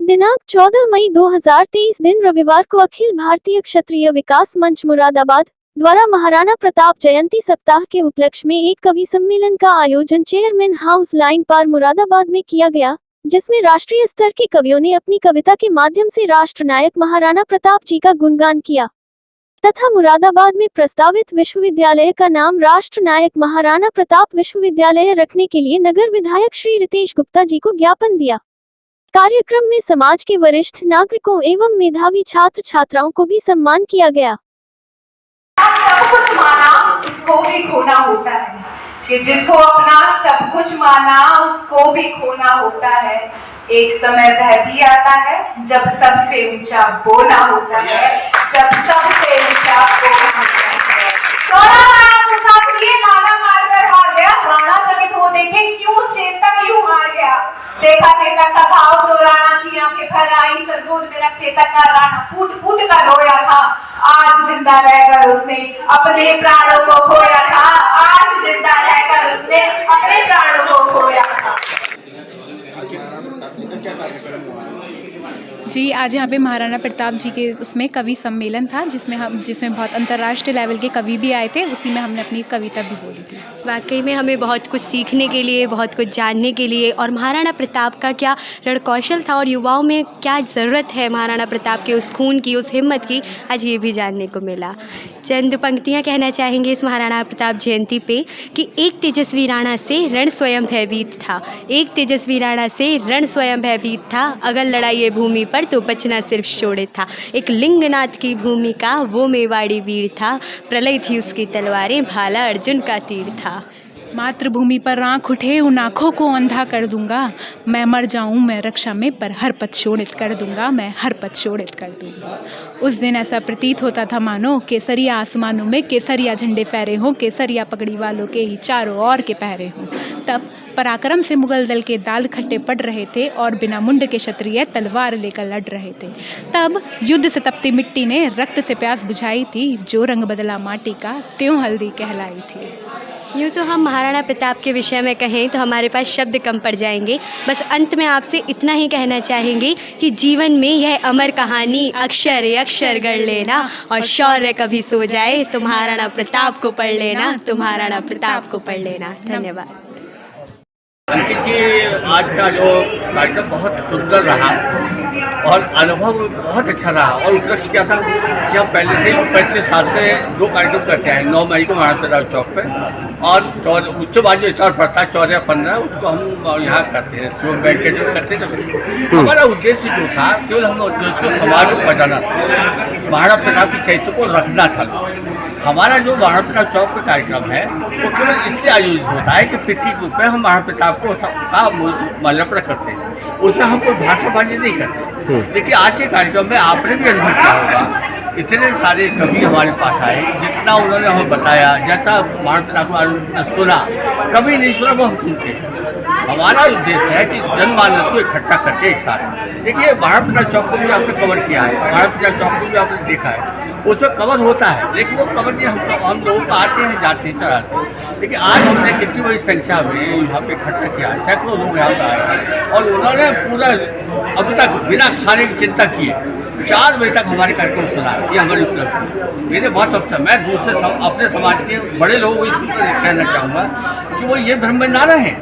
दिनांक 14 मई 2023 दिन रविवार को अखिल भारतीय क्षत्रिय विकास मंच मुरादाबाद द्वारा महाराणा प्रताप जयंती सप्ताह के उपलक्ष्य में एक कवि सम्मेलन का आयोजन चेयरमैन हाउस लाइन पार मुरादाबाद में किया गया, जिसमें राष्ट्रीय स्तर के कवियों ने अपनी कविता के माध्यम से राष्ट्रनायक महाराणा प्रताप जी का गुणगान किया तथा मुरादाबाद में प्रस्तावित विश्वविद्यालय का नाम राष्ट्रनायक महाराणा प्रताप विश्वविद्यालय रखने के लिए नगर विधायक श्री रितेश गुप्ता जी को ज्ञापन दिया। कार्यक्रम में समाज के वरिष्ठ नागरिकों एवं मेधावी छात्र छात्राओं को भी सम्मान किया गया। सब कुछ माना उसको भी खोना होता है, कि जिसको अपना सब कुछ माना उसको भी खोना होता है। एक समय वह भी आता है जब सबसे ऊंचा बोना होता है, जब सबसे ऊंचा बोना होता है। राणा के साथ ये नारा मारकर हार गया, राणा चकित हो देखे क्यों चेतक यूं हार गया। देखा चेतक का भाव तो राणा की आंखें भर आई, सरगोद में रख चेतक का राणा फूट फूट कर रोया था। आज जिंदा रहकर उसने अपने प्राणों को खोया था, आज जिंदा रहकर उसने अपने प्राणों को खोया था। जी, आज यहाँ पे महाराणा प्रताप जी के उसमें कवि सम्मेलन था, जिसमें बहुत अंतर्राष्ट्रीय लेवल के कवि भी आए थे। उसी में हमने अपनी कविता भी बोली थी। वाकई में हमें बहुत कुछ सीखने के लिए, बहुत कुछ जानने के लिए, और महाराणा प्रताप का क्या रणकौशल था और युवाओं में क्या ज़रूरत है महाराणा प्रताप के उस खून की, उस हिम्मत की, आज ये भी जानने को मिला। चंद पंक्तियाँ कहना चाहेंगे इस महाराणा प्रताप जयंती पे कि एक तेजस्वी राणा से रण स्वयं भयभीत था, एक तेजस्वी राणा से रण स्वयं भयभीत था, अगर लड़ाई भूमि पर तो बचना सिर्फ शोड़े था। एक लिंगनाथ की भूमिका वो मेवाड़ी वीर था, प्रलय थी उसकी तलवारें, भाला अर्जुन का तीर था। मातृभूमि पर आँख उठे उन आँखों को अंधा कर दूंगा, मैं मर जाऊं मैं रक्षा में पर हर पथ शोणित कर दूंगा, मैं हर पथ शोणित कर दूंगा। उस दिन ऐसा प्रतीत होता था मानो केसरिया आसमानों में केसरिया झंडे फहरे हों, केसरिया पगड़ी वालों के ही चारों ओर के पहरे हों। तब पराक्रम से मुगल दल के दाल खट्टे पड़ रहे थे और बिना मुंड के क्षत्रिय तलवार लेकर लड़ रहे थे। तब युद्ध से तपती मिट्टी ने रक्त से प्यास बुझाई थी, जो रंग बदला माटी का त्यों हल्दी कहलाई थी। यूँ तो हम महाराणा प्रताप के विषय में कहें तो हमारे पास शब्द कम पड़ जाएंगे। बस अंत में आपसे इतना ही कहना चाहेंगे कि जीवन में यह अमर कहानी अक्षर अक्षर गढ़ लेना, और शौर्य कभी सो जाए तो महाराणा प्रताप को पढ़ लेना, तो महाराणा प्रताप को पढ़ लेना। धन्यवाद। अंकित जी, आज का जो कार्यक्रम बहुत सुंदर रहा और अनुभव बहुत अच्छा रहा। और उपलक्ष्य क्या था कि हम पहले से 25 साल से 2 कार्यक्रम करके आए। 9 मई को महाराणा प्रताप चौक पे, और उसके बाद जो इतना पड़ता है 14 या 15 उसको हम यहाँ करते हैं, सुबह बैठ के जो करते हैं। हमारा उद्देश्य जो था केवल हम उद्देश्य को समाज को बचाना था, महाराणा प्रताप की चरित्र को रखना था। हमारा जो महाराणा प्रताप चौक पे कार्यक्रम है वो केवल इसलिए आयोजित होता है कि पितृ रूप में हम महाराणा प्रताप को माल्यार्पण करते हैं, उसमें हम कोई भाषाबाजी नहीं करते। लेकिन आज के कार्यक्रम में आपने भी अनुभव किया होगा, इतने सारे कवि हमारे पास आए, जितना उन्होंने हमें बताया, जैसा महाराणा प्रताप को सुना, कभी नहीं सुना वो हम सुनते हैं। हमारा उद्देश्य है कि जनमानस को इकट्ठा करके एक साथ। देखिए, महाराणा प्रताप चौक को भी आपने कवर किया है, महाराणा प्रताप चौक को भी आपने देखा है, उसमें कवर होता है, लेकिन वो कवर नहीं हम लोगों को आते हैं, जाते हैं, चलाते हैं। लेकिन आज हमने कितनी बड़ी संख्या में यहाँ पे इकट्ठा किया है, सैकड़ों लोग यहाँ पर आए और उन्होंने पूरा अभी तक बिना खाने की चिंता किए 4 बजे तक हमारे कार्यक्रम सुना है। ये हमारी उपलब्धि मेरे बहुत अच्छा। मैं दूसरे अपने समाज के बड़े लोगों को इस कहना चाहूँगा कि वो ये भ्रम में ना रहें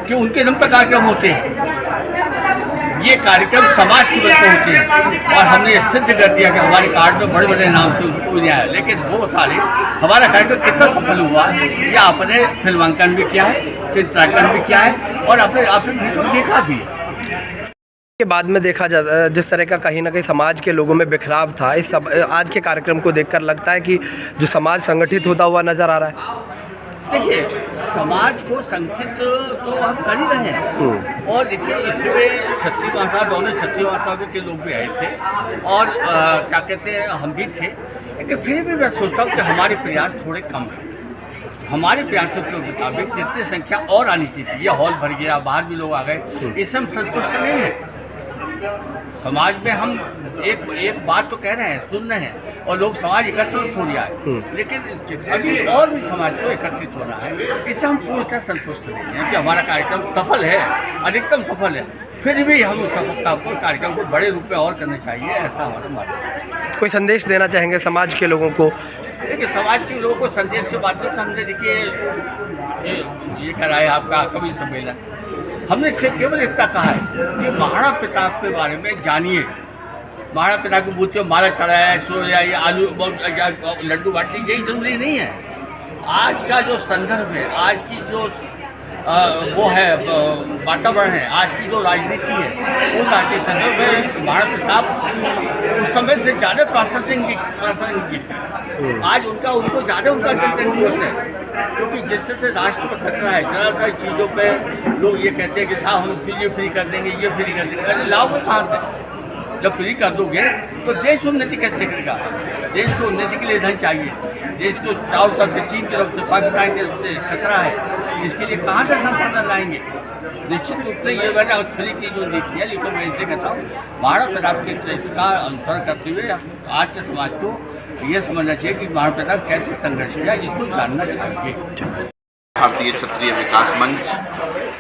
कि उनके नाम पर कार्यक्रम होते हैं। ये कार्यक्रम समाज की वजह से होते हैं, और हमने ये सिद्ध कर दिया कि हमारे कार्ड में बड़े बड़े नाम थे, उनको नहीं आया। लेकिन वो सारे हमारा कार्यक्रम कितना सफल हुआ है, या आपने फिल्मांकन भी किया है, चित्रांकन भी किया है, और आपने वीडियो देखा भी है। के बाद में देखा जाता जिस तरह का कहीं ना कहीं समाज के लोगों में बिखराव था, इस आज के कार्यक्रम को देखकर लगता है कि जो समाज संगठित होता हुआ नज़र आ रहा है। देखिए, समाज को संगठित तो हम कर ही रहे हैं, और देखिए इसमें क्षत्रिय भाषा, दोनों क्षत्रिय भाषा के लोग भी आए थे, और क्या कहते हैं हम भी थे। लेकिन फिर भी मैं सोचता हूँ कि हमारे प्रयास थोड़े कम हैं। हमारे प्रयासों के मुताबिक जितनी संख्या और आनी चाहिए, ये हॉल भर गया, बाहर भी लोग आ गए, इससे हम संतुष्ट नहीं हैं। समाज में हम एक बात तो कह रहे हैं, सुन रहे हैं, और लोग समाज एकत्रित हो रहा है, लेकिन अभी और भी समाज को एकत्रित हो रहा है। इससे हम पूरी तरह संतुष्ट नहीं हैं कि हमारा कार्यक्रम सफल है, अधिकतम सफल है। फिर भी हम उस सफलता को, कार्यक्रम को बड़े रूप में और करना चाहिए, ऐसा हमारा मानना है। कोई संदेश देना चाहेंगे समाज के लोगों को? देखिए, समाज के लोगों को संदेश के माध्यम से हमने देखिए ये कराया आपका कवि सम्मेलन। हमने सिर्फ केवल इतना कहा है कि महाराणा प्रताप के बारे में जानिए। महाराणा प्रताप की मूर्ति माला चढ़ाया, सोया या आलू लड्डू बांट ली, यही जरूरी नहीं है। आज का जो संदर्भ है, आज की जो वो है वातावरण है, आज की जो राजनीति है, उस राजनीतिक संदर्भ में महाराणा प्रताप उस समय से ज़्यादा प्रासंगिक थी। आज उनको ज़्यादा उनका चिंतन जरूरत है, क्योंकि जिस तरह से राष्ट्र पर खतरा है, जरा सारी चीज़ों पे लोग ये कहते हैं कि साहब हम ये फ्री कर देंगे, ये फ्री कर देंगे। अरे लाओगे कहाँ से? जब फ्री कर दोगे तो देश उन्नति कैसे करेगा? देश को उन्नति के लिए धन चाहिए। देश को चारों तरफ से, चीन की तरफ से, पाकिस्तान की तरफ से खतरा है, इसके लिए कहाँ से संसाधन लाएंगे? निश्चित रूप से ये मैंने फ्री की जो नीति है, लेकिन मैं इसलिए कहता हूँ महाराणा प्रताप के चरित्र का अनुसरण करते हुए आज के समाज को ये समझना चाहिए कि महाराणा प्रताप कैसे संघर्ष किया, इसको जानना चाहिए। भारतीय क्षत्रिय विकास मंच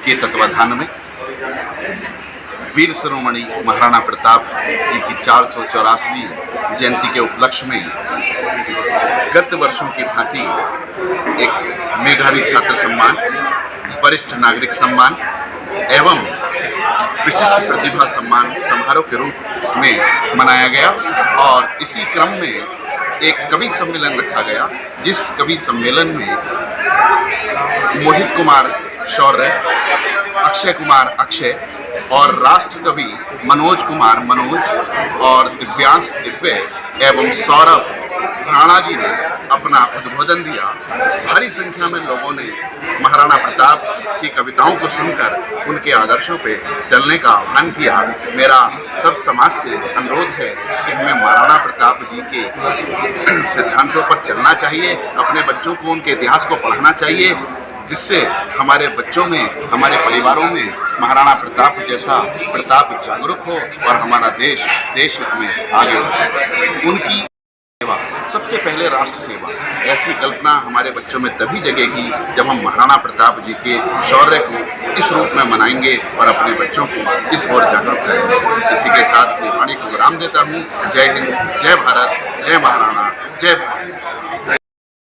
के तत्वाधान में वीर शिरोमणि महाराणा प्रताप जी की 484वीं जयंती के उपलक्ष्य में गत वर्षों की भांति एक मेधावी छात्र सम्मान, वरिष्ठ नागरिक सम्मान एवं विशिष्ट प्रतिभा सम्मान समारोह के रूप में मनाया गया। और इसी क्रम में एक कवि सम्मेलन रखा गया, जिस कवि सम्मेलन में मोहित कुमार शौर्य, अक्षय कुमार अक्षय और राष्ट्र कवि मनोज कुमार मनोज और दिव्यांश दिव्य एवं सौरभ राणा जी ने अपना उद्बोधन दिया। भारी संख्या में लोगों ने महाराणा प्रताप की कविताओं को सुनकर उनके आदर्शों पे चलने का आह्वान किया। मेरा सब समाज से अनुरोध है कि हमें महाराणा प्रताप जी के सिद्धांतों पर चलना चाहिए, अपने बच्चों को उनके इतिहास को पढ़ाना चाहिए, जिससे हमारे बच्चों में, हमारे परिवारों में महाराणा प्रताप जैसा प्रताप जागरूक हो और हमारा देश हित में आगे हो। उनकी सेवा, सबसे पहले राष्ट्र सेवा, ऐसी कल्पना हमारे बच्चों में तभी जगेगी जब हम महाराणा प्रताप जी के शौर्य को इस रूप में मनाएंगे और अपने बच्चों को इस ओर जागरूक करेंगे। इसी के साथ अपनी वाणी को विराम देता हूँ। जय हिंद, जय भारत, जय महाराणा, जय भारत।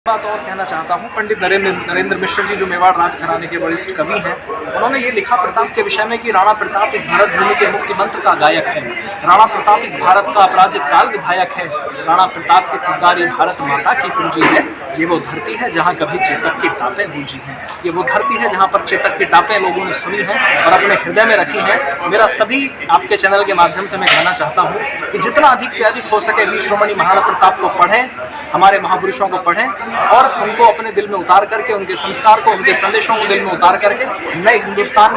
बात और कहना चाहता हूँ, पंडित नरेंद्र मिश्र जी जो मेवाड़ राज घराने के वरिष्ठ कवि हैं, उन्होंने ये लिखा प्रताप के विषय में कि राणा प्रताप इस भारत भूमि के मुक्ति मंत्र का गायक है, राणा प्रताप इस भारत का अपराजित काल विधायक है, राणा प्रताप की खुददारी भारत माता की पूंजी है, ये वो धरती है जहाँ कभी चेतक की टापें गूंजी हैं, ये वो धरती है जहाँ पर चेतक की टापें लोगों ने सुनी हैं और अपने हृदय में रखी हैं। मेरा सभी आपके चैनल के माध्यम से मैं कहना चाहता हूँ कि जितना अधिक से अधिक हो सके वीर शिरोमणि महाराणा प्रताप को पढ़ें, हमारे महापुरुषों को पढ़ें और उनको अपने दिल में उतार करके, उनके संस्कार को, उनके संदेशों को दिल में उतार करके नए हिंदुस्तान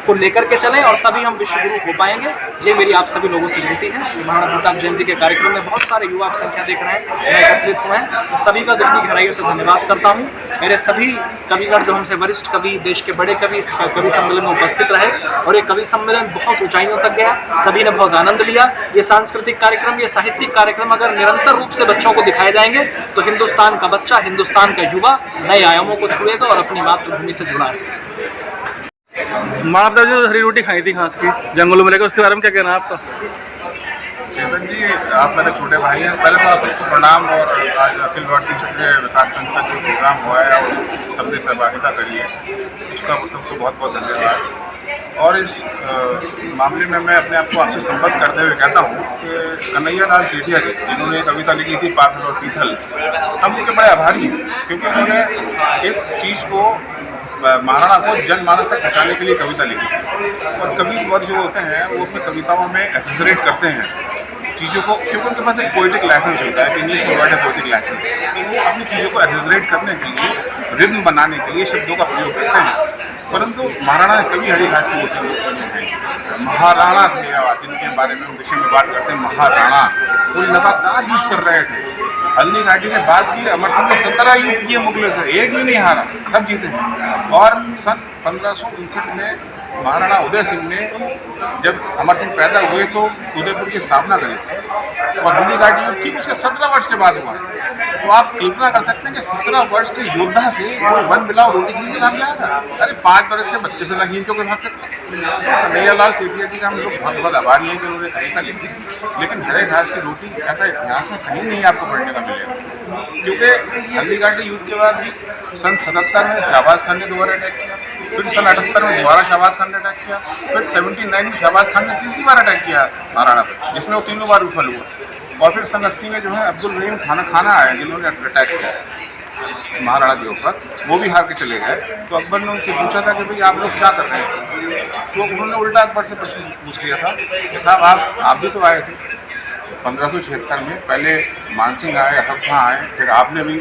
को लेकर के चलें और तभी हम विश्व गुरु हो पाएंगे। ये मेरी आप सभी लोगों से विनती है। महाराणा प्रताप जयंती के कार्यक्रम में बहुत सारे युवा आप संख्या देख रहे हैं, एकत्रित हुए हैं, सभी का दिल की गहराइयों से धन्यवाद करता हूँ। मेरे सभी कविगण जो हमसे वरिष्ठ कवि, देश के बड़े कवि इस कवि सम्मेलन में उपस्थित रहे और ये कवि सम्मेलन बहुत ऊंचाइयों तक गया, सभी ने बहुत आनंद लिया। ये सांस्कृतिक कार्यक्रम, ये साहित्यिक कार्यक्रम अगर निरंतर रूप से बच्चों को दिखाए जाएंगे तो हिंदुस्तान का बच्चा, हिंदुस्तान का युवा नए आयामों को छुएगा और अपनी मातृभूमि से जुड़ा है। महाराणा प्रताप जी तो हरी रोटी खाई थी खास की जंगलों में लेकर, उसके बारे में क्या कहना है आपका? चेतन जी, आप मेरे छोटे भाई हैं। पहले तो आप सबको प्रणाम। और आज अखिल भारतीय क्षत्रिय विकास मंच का जो प्रोग्राम हुआ है और सबने सहभागिता करी है, उसका सबको बहुत बहुत धन्यवाद। और इस मामले में मैं अपने आप को आपसे संपर्क करते हुए कहता हूँ कि कन्हैया लाल सेठिया जी, जिन्होंने कविता लिखी थी पाथर और पीथल, हम उनके बड़े आभारी हैं, क्योंकि उन्होंने इस चीज़ को, महाराणा को जनमानस तक पहुँचाने के लिए कविता लिखी। और कवि वर्ग जो होते हैं वो अपनी कविताओं में एक्सेसरेट करते हैं चीज़ों को, क्योंकि उनके पास एक पोइटिक लाइसेंस होता है, इंग्लिश में वर्ड है पोइटिक लाइसेंस, तो वो अपनी चीज़ों को एक्सेसरेट करने के लिए, रिद्म बनाने के लिए शब्दों का प्रयोग करते हैं। परंतु महाराणा ने कभी हरी घास की रोटी नहीं खाई। महाराणा थे, जिनके बारे में विषय में बात करते हैं, महाराणा वो लगातार युद्ध कर रहे थे। हल्दी घाटी के बाद भी अमर सिंह ने 17 युद्ध किए मुगलों से, एक भी नहीं हारा, सब जीते हैं। और सन 1559 में महाराणा उदय सिंह ने जब अमर सिंह पैदा हुए तो उदयपुर की स्थापना करी और हल्दी घाटी युद्ध ठीक उसके 17 वर्ष के बाद हुआ है। तो आप कल्पना कर सकते हैं कि 17 वर्ष के योद्धा से कोई वन मिलाओ रोटी छीन के भाग जाएगा। अरे 5 वर्ष के बच्चे से छीन के भाग सकते हैं। तो कन्हैया लाल सेठिया जी का हम लोग बहुत बहुत आभारी हैं कि उन्होंने कविता लिखी, लेकिन हरे घास की रोटी ऐसा इतिहास में कहीं नहीं आपको पढ़ने का मिलेगा। क्योंकि हल्दी घाटी युद्ध के बाद भी सन 77 में शहबाज खान ने दोबारा अटैक किया, फिर सन 78 में दोबारा शहबाज खान ने अटैक किया, फिर 79 में शहबाज खान ने तीसरी बार अटैक किया महाराणा पर, जिसमें वो तीनों बार विफल हुआ। और फिर सन 80 में जो है अब्दुल रहीम खाना आए जिन्होंने अटैक किया महाराणा के ऊपर, वो भी हार के चले गए। तो अकबर ने उनसे पूछा था कि भाई आप लोग क्या कर रहे हैं, तो उन्होंने उल्टा अकबर से प्रश्न पूछ लिया था कि साहब आप भी तो आए थे 1576 में, पहले मानसिंह आए, असफ खां आए, फिर आपने भी,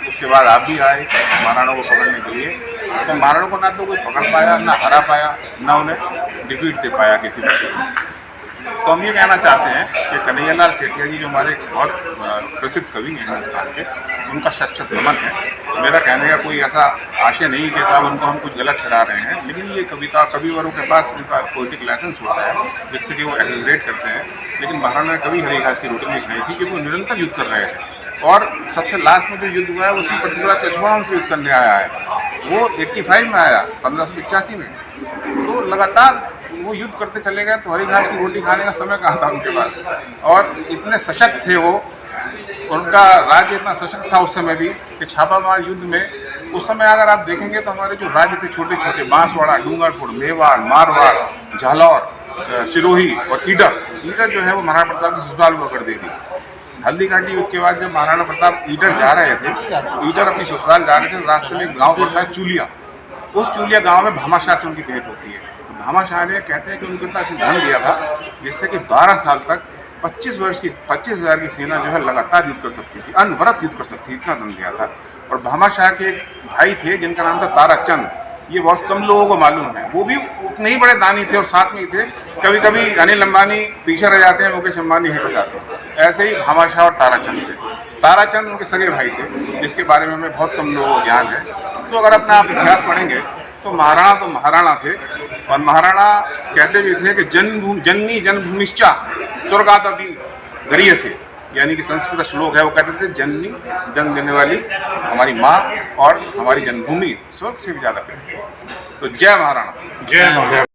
उसके बाद आप भी आए महाराणा को पकड़ने के लिए। तो महाराणा को ना तो कोई पकड़ पाया, ना हरा पाया, ना उन्हें डिफीट दे पाया किसी को। तो हम ये कहना चाहते हैं कि कन्हैया लाल सेठिया जी जो हमारे बहुत प्रसिद्ध कवि हैं हिंदुस्तान के, उनका शत नमन है। मेरा कहने का कोई ऐसा आशय नहीं कि साहब उनको हम कुछ गलत ठहरा रहे हैं, लेकिन ये कविवरों के पास उनका पोइटिक लाइसेंस होता है जिससे कि वो एक्सग्रेट करते हैं। लेकिन महाराणा ने कभी हरी घास की रोटी नहीं खाई थी, क्योंकि वो निरंतर युद्ध कर रहे थे। और सबसे लास्ट में जो युद्ध हुआ है उसमें पृथ्वीराज चौहान से युद्ध करने आया है, वो 85 में आया, 1585 में। तो लगातार वो युद्ध करते चले गए, तो हरी घास की रोटी खाने का समय कहाँ था उनके पास। और इतने सशक्त थे वो, उनका राज्य इतना सशक्त था उस समय भी कि छापामार युद्ध में उस समय अगर आप देखेंगे तो हमारे जो राज्य थे छोटे छोटे, बांसवाड़ा, डूंगरपुर, मेवाड़, मारवाड़, झालौर, सिरोही और ईडर जो है वो महाराणा प्रताप की ससुराल हुआ करती थी। हल्दी घाटी युद्ध के बाद जब महाराणा प्रताप ईडर जा रहे थे, ईडर अपनी ससुराल जा रहे थे, रास्ते में एक गाँव पड़ता है चूलिया। उस चूलिया गाँव में भामाशाह से उनकी भेंट होती है। तो भामाशाह ने कहते हैं कि उनको इतना धन दिया था जिससे कि 12 साल तक 25,000 की सेना जो है लगातार युद्ध कर सकती थी, अनवरत युद्ध कर सकती थी, इतना धन दिया था। और भामाशाह के एक भाई थे जिनका नाम था ताराचंद, ये बहुत कम लोगों को मालूम है, वो भी उतने ही बड़े दानी थे और साथ में ही थे। कभी कभी अनिल अंबानी पीछे रह जाते हैं, मुकेश अंबानी हिट हो जाते हैं, ऐसे ही भामाशाह और ताराचंद थे। ताराचंद उनके सगे भाई थे, जिसके बारे में हमें बहुत कम लोगों को ज्ञान है। तो अगर अपना आप इतिहास पढ़ेंगे तो महाराणा थे, और महाराणा कहते भी थे कि जननी जन्मभूमिश्चा स्वर्गादपि गरीयसे, यानी कि संस्कृत श्लोक है, वो कहते थे जननी, जन्म देने वाली हमारी माँ, और हमारी जन्मभूमि स्वर्ग से भी ज़्यादा प्यारी। तो जय महाराणा। जय महाराणा।